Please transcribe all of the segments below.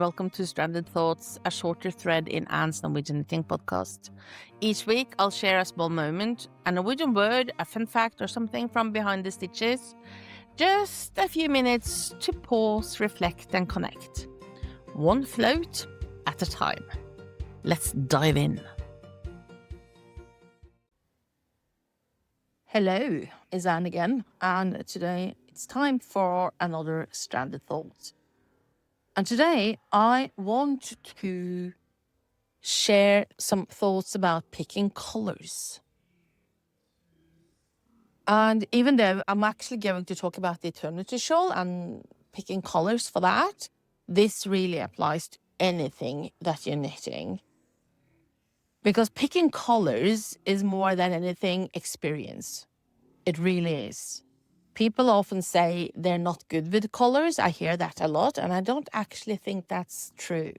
Welcome to Stranded Thoughts, a shorter thread in Anne's Norwegian Knitting podcast. Each week, I'll share a small moment, a Norwegian word, a fun fact, or something from behind the stitches. Just a few minutes to pause, reflect, and connect. One float at a time. Let's dive in. Hello, it's Anne again, and today it's time for another Stranded Thought. And today I want to share some thoughts about picking colors. And even though I'm actually going to talk about the Eternity Shawl and picking colors for that, this really applies to anything that you're knitting. Because picking colors is more than anything experience. It really is. People often say they're not good with colors. I hear that a lot, and I don't actually think that's true.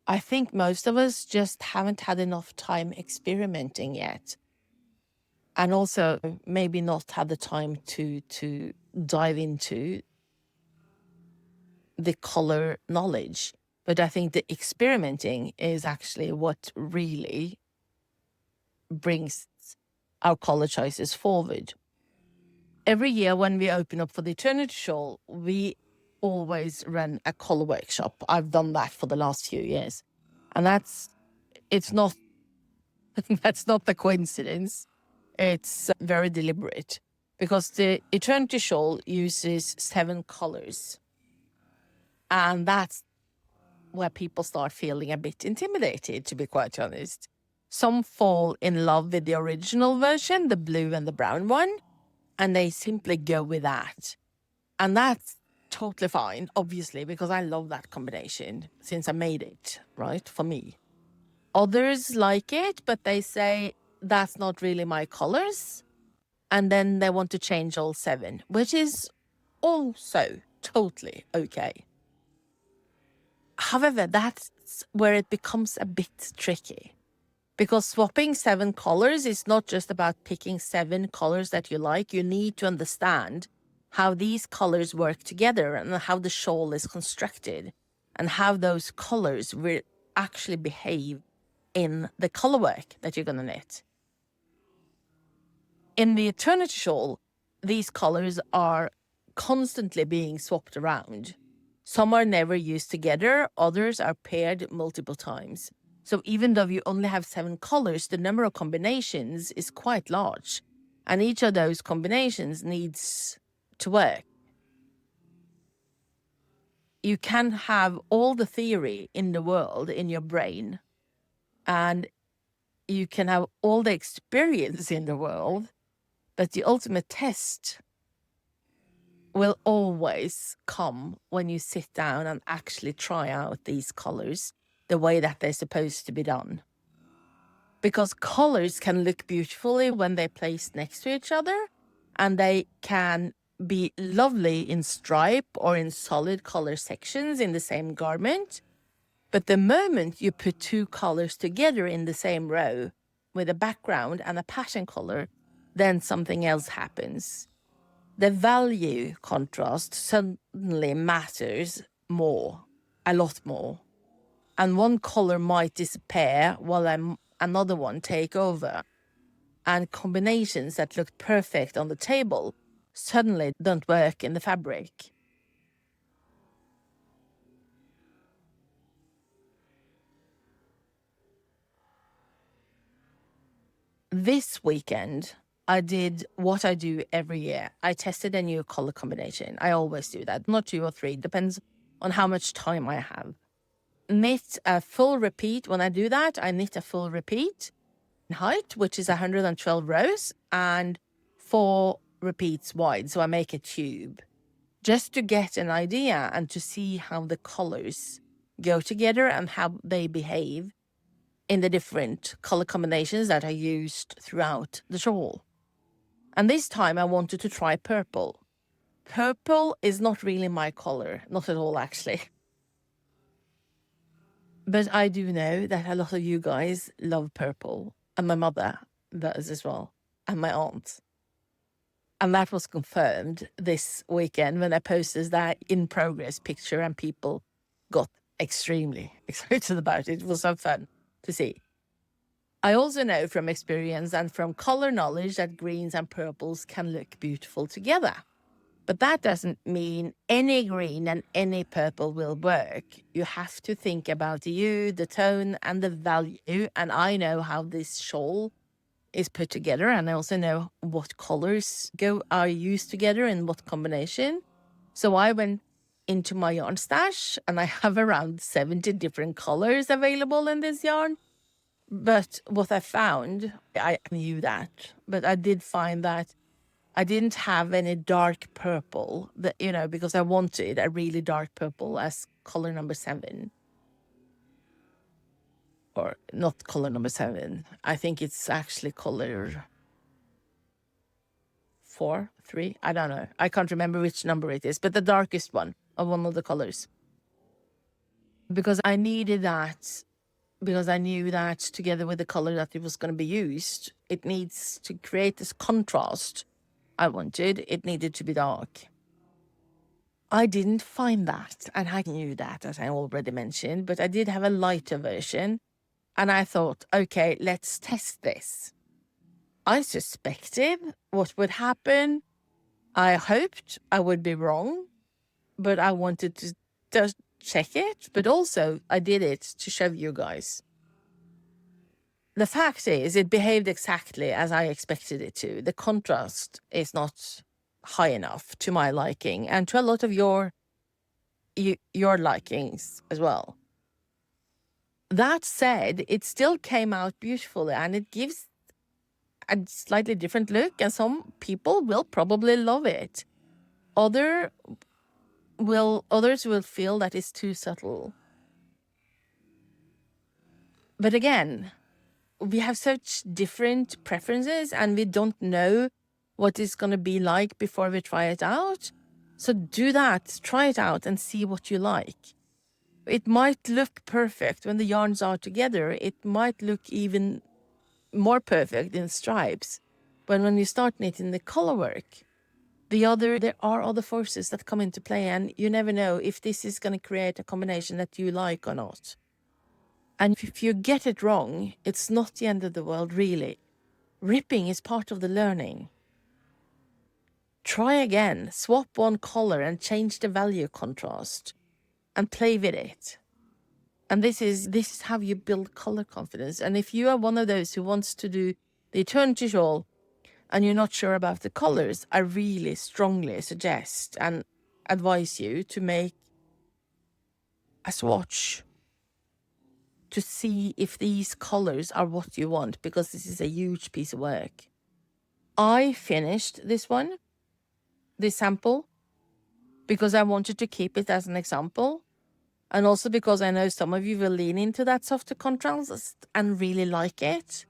I think most of us just haven't had enough time experimenting yet. And also maybe not had the time to dive into the color knowledge. But I think the experimenting is actually what really brings our color choices forward. Every year when we open up for the Eternity Shawl, we always run a color workshop. I've done that for the last few years. And that's not the coincidence. It's very deliberate because the Eternity Shawl uses 7 colors. And that's where people start feeling a bit intimidated, to be quite honest. Some fall in love with the original version, the blue and the brown one, and they simply go with that. And that's totally fine, obviously, because I love that combination since I made it, right, for me. Others like it, but they say that's not really my colors. And then they want to change all 7, which is also totally okay. However, that's where it becomes a bit tricky. Because swapping 7 colors is not just about picking 7 colors that you like. You need to understand how these colors work together and how the shawl is constructed and how those colors will actually behave in the colorwork that you're going to knit. In the Eternity Shawl, these colors are constantly being swapped around. Some are never used together, others are paired multiple times. So even though you only have 7 colors, the number of combinations is quite large. And each of those combinations needs to work. You can have all the theory in the world in your brain, and you can have all the experience in the world, but the ultimate test will always come when you sit down and actually try out these colors the way that they're supposed to be done. Because colors can look beautifully when they're placed next to each other, and they can be lovely in stripe or in solid color sections in the same garment. But the moment you put 2 colors together in the same row with a background and a pattern color, then something else happens. The value contrast suddenly matters more, a lot more. And one color might disappear while another one take over. And combinations that looked perfect on the table suddenly don't work in the fabric. This weekend, I did what I do every year. I tested a new color combination. I always do that, not 2 or 3, depends on how much time I have. Knit a full repeat. When I do that, I knit a full repeat in height, which is 112 rows, and 4 repeats wide. So I make a tube just to get an idea and to see how the colors go together and how they behave in the different color combinations that are used throughout the shawl. And this time I wanted to try purple. Purple is not really my color, not at all actually. But I do know that a lot of you guys love purple, and my mother does as well, and my aunt. And that was confirmed this weekend when I posted that in progress picture and people got extremely excited about it. It was so fun to see. I also know from experience and from color knowledge that greens and purples can look beautiful together. But that doesn't mean any green and any purple will work. You have to think about the hue, the tone, and the value. And I know how this shawl is put together, and I also know what colors are used together in what combination. So I went into my yarn stash, and I have around 70 different colors available in this yarn. But what I found, I knew that, but I did find that I didn't have any dark purple, that, because I wanted a really dark purple as color number 7. Or not color number 7. I think it's actually color 4, 3. I don't know. I can't remember which number it is, but the darkest one of one of the colors. Because I needed that, because I knew that together with the color that it was going to be used, it needs to create this contrast I wanted. It needed to be dark. I didn't find that, and I knew that, as I already mentioned, but I did have a lighter version, and I thought, okay, let's test this. I suspected what would happen. I hoped I would be wrong, but I wanted to just check it, but also I did it to show you guys. The fact is, it behaved exactly as I expected it to. The contrast is not high enough to my liking, and to a lot of your likings as well. That said, it still came out beautifully, and it gives a slightly different look, and some people will probably love it. Others will feel that it's too subtle. But again, we have such different preferences, and we don't know what it's going to be like before we try it out. So do that, try it out and see what you like. It might look perfect when the yarns are together. It might look even more perfect in stripes. But when you start knitting the color work, there are other forces that come into play, and you never know if this is going to create a combination that you like or not. And if you get it wrong, it's not the end of the world, really. Ripping is part of the learning. Try again, swap one color and change the value contrast and play with it. And this is how you build color confidence. And if you are one of those who wants to do the Eternity Shawl and you're not sure about the colors, I really strongly suggest and advise you to make a swatch to see if these colors are what you want, because this is a huge piece of work. I finished this sample, because I wanted to keep it as an example. And also because I know some of you will lean into that softer contrast and really like it.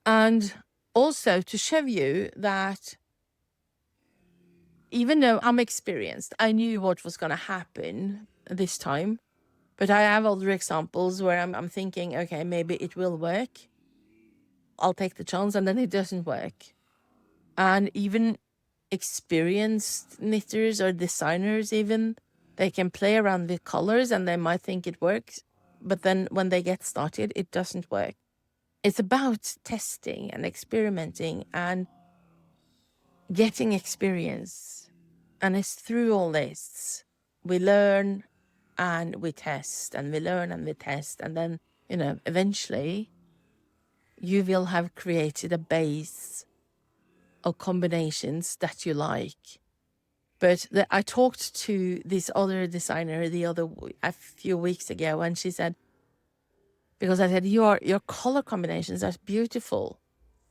And also to show you that even though I'm experienced, I knew what was going to happen this time. But I have other examples where I'm thinking, okay, maybe it will work. I'll take the chance, and then it doesn't work. And even experienced knitters or designers even, they can play around with colors and they might think it works, but then when they get started, it doesn't work. It's about testing and experimenting and getting experience. And it's through all this we learn and we test, and we learn and we test, and then, eventually you will have created a base of combinations that you like. But I talked to this other designer a few weeks ago, and she said, because I said, your color combinations are beautiful.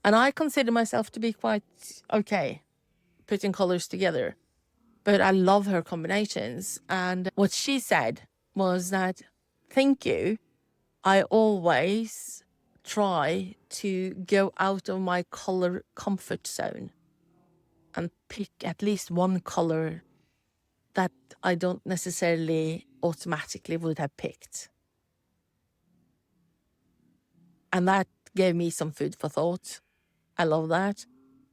And I consider myself to be quite okay putting colors together, but I love her combinations. And what she said was that, thank you. I always try to go out of my color comfort zone and pick at least one color that I don't necessarily automatically would have picked. And that gave me some food for thought. I love that.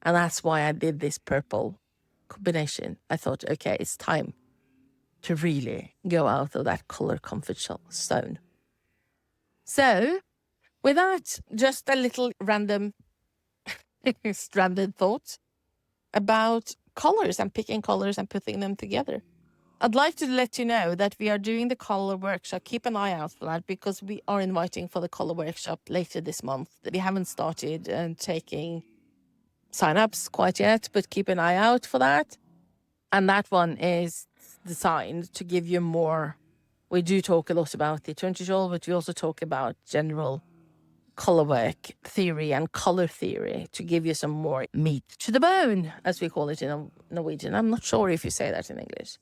And that's why I did this purple combination. I thought, okay, it's time to really go out of that color comfort zone. So with that, just a little random stranded thought about colors and picking colors and putting them together. I'd like to let you know that we are doing the color workshop. Keep an eye out for that because we are inviting for the color workshop later this month. We haven't started taking sign-ups quite yet, but keep an eye out for that. And that one is designed to give you more. We do talk a lot about the Eternity Shawl, but we also talk about general colourwork theory and colour theory to give you some more meat to the bone, as we call it in Norwegian. I'm not sure if you say that in English.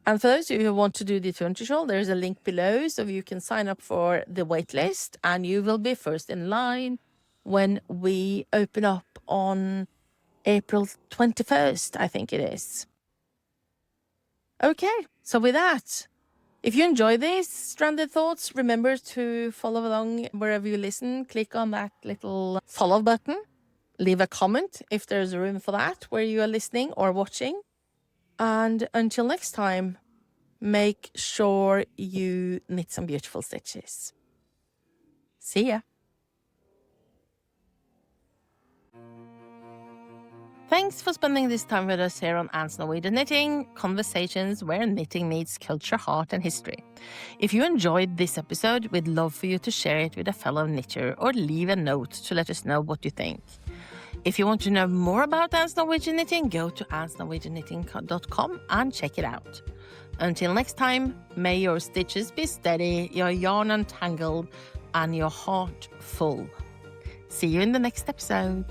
And for those of you who want to do the Eternity Shawl, there's a link below so you can sign up for the waitlist and you will be first in line when we open up on April 21st, I think it is. Okay, so with that, if you enjoy these stranded thoughts, remember to follow along wherever you listen. Click on that little follow button. Leave a comment if there's room for that where you are listening or watching. And until next time, make sure you knit some beautiful stitches. See ya. Thanks for spending this time with us here on Anne's Norwegian Knitting, conversations where knitting meets culture, heart, and history. If you enjoyed this episode, we'd love for you to share it with a fellow knitter or leave a note to let us know what you think. If you want to know more about Anne's Norwegian Knitting, go to annesnorwegianknitting.com and check it out. Until next time, may your stitches be steady, your yarn untangled, and your heart full. See you in the next episode.